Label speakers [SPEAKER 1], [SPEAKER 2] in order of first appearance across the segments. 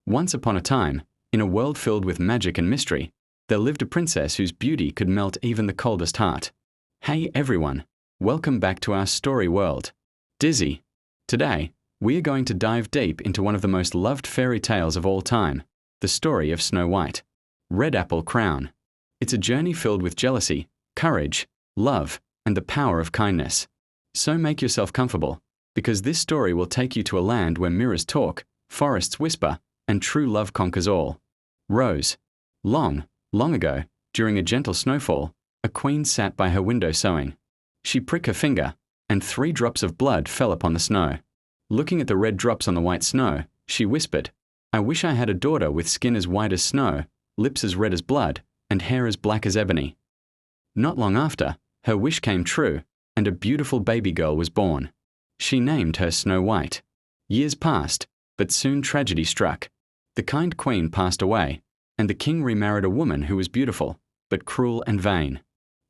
[SPEAKER 1] Once upon a time, in a world filled with magic and mystery, there lived a princess whose beauty could melt even the coldest heart. Hey everyone, welcome back to our story world. Dizzy. Today, we are going to dive deep into one of the most loved fairy tales of all time, the story of Snow White. Red Apple Crown. It's a journey filled with jealousy, courage, love, and the power of kindness. So make yourself comfortable, because this story will take you to a land where mirrors talk, forests whisper, and true love conquers all. Rose. Long, long ago, during a gentle snowfall, a queen sat by her window sewing. She pricked her finger, and 3 drops of blood fell upon the snow. Looking at the red drops on the white snow, she whispered, "I wish I had a daughter with skin as white as snow, lips as red as blood, and hair as black as ebony." Not long after, her wish came true, and a beautiful baby girl was born. She named her Snow White. Years passed, but soon tragedy struck. The kind queen passed away, and the king remarried a woman who was beautiful, but cruel and vain.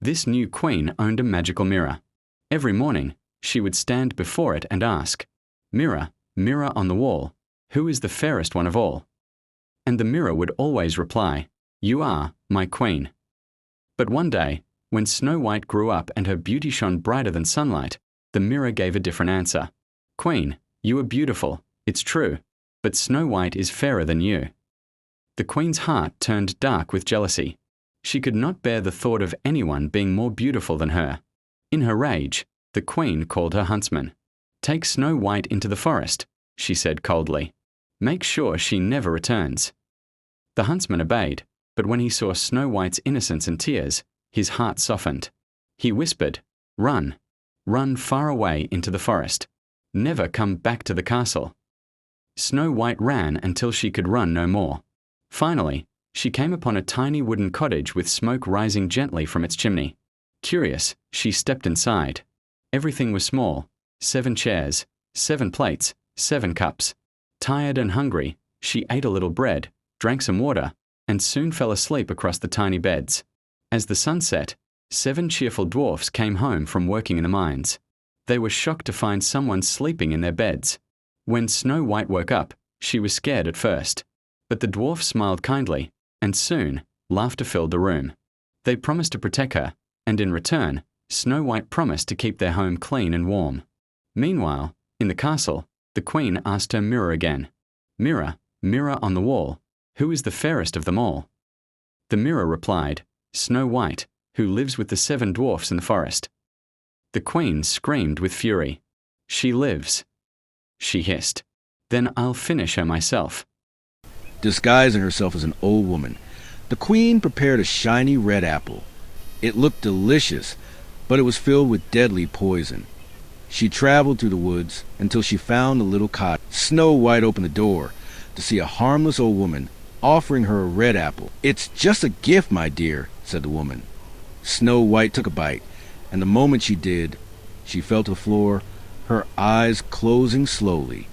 [SPEAKER 1] This new queen owned a magical mirror. Every morning, she would stand before it and ask, "Mirror, mirror on the wall, who is the fairest one of all?" And the mirror would always reply, "You are my queen." But one day, when Snow White grew up and her beauty shone brighter than sunlight, the mirror gave a different answer. "Queen, you are beautiful, it's true, but Snow White is fairer than you." The queen's heart turned dark with jealousy. She could not bear the thought of anyone being more beautiful than her. In her rage, the queen called her huntsman. "Take Snow White into the forest," she said coldly. "Make sure she never returns." The huntsman obeyed, but when he saw Snow White's innocence and tears, his heart softened. He whispered, "Run, run far away into the forest. Never come back to the castle." Snow White ran until she could run no more. Finally, she came upon a tiny wooden cottage with smoke rising gently from its chimney. Curious, she stepped inside. Everything was small: 7 chairs, 7 plates, 7 cups. Tired and hungry, she ate a little bread, drank some water, and soon fell asleep across the tiny beds. As the sun set, 7 cheerful dwarfs came home from working in the mines. They were shocked to find someone sleeping in their beds. When Snow White woke up, she was scared at first. But the dwarfs smiled kindly, and soon, laughter filled the room. They promised to protect her, and in return, Snow White promised to keep their home clean and warm. Meanwhile, in the castle, the queen asked her mirror again, "Mirror, mirror on the wall, who is the fairest of them all?" The mirror replied, "Snow White, who lives with the 7 dwarfs in the forest." The queen screamed with fury. "She lives," she hissed. "Then I'll finish her myself."
[SPEAKER 2] Disguising herself as an old woman, the queen prepared a shiny red apple. It looked delicious, but it was filled with deadly poison. She traveled through the woods until she found a little cottage. Snow White opened the door to see a harmless old woman offering her a red apple. "It's just a gift, my dear," said the woman. Snow White took a bite, and the moment she did, she fell to the floor, her eyes closing slowly.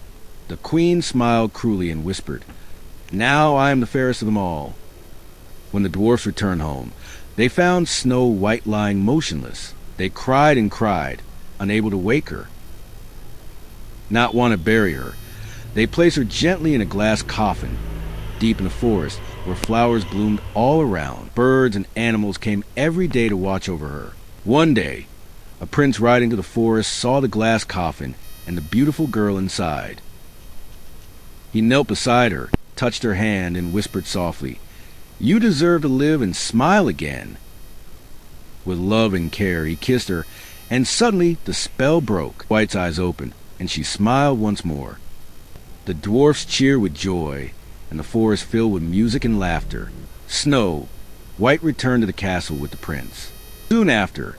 [SPEAKER 2] The queen smiled cruelly and whispered, "Now I am the fairest of them all." When the dwarfs returned home, they found Snow White lying motionless. They cried and cried, unable to wake her. Not want to bury her, they placed her gently in a glass coffin, deep in the forest where flowers bloomed all around. Birds and animals came every day to watch over her. One day, a prince riding to the forest saw the glass coffin and the beautiful girl inside. He knelt beside her, touched her hand, and whispered softly, "You deserve to live and smile again." With love and care, he kissed her, and suddenly the spell broke. White's eyes opened, and she smiled once more. The dwarfs cheered with joy, and the forest filled with music and laughter. Snow White returned to the castle with the prince. Soon after,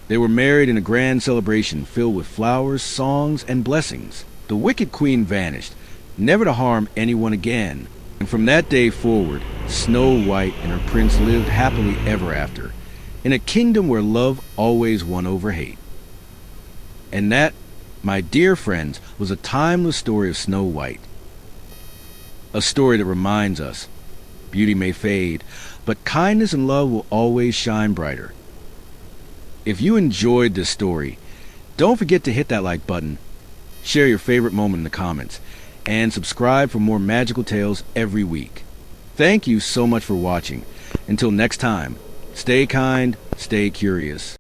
[SPEAKER 2] they were married in a grand celebration filled with flowers, songs, and blessings. The wicked queen vanished, never to harm anyone again. And from that day forward, Snow White and her prince lived happily ever after, in a kingdom where love always won over hate. And that, my dear friends, was a timeless story of Snow White. A story that reminds us, beauty may fade, but kindness and love will always shine brighter. If you enjoyed this story, don't forget to hit that like button, share your favorite moment in the comments, and subscribe for more magical tales every week. Thank you so much for watching. Until next time, stay kind, stay curious.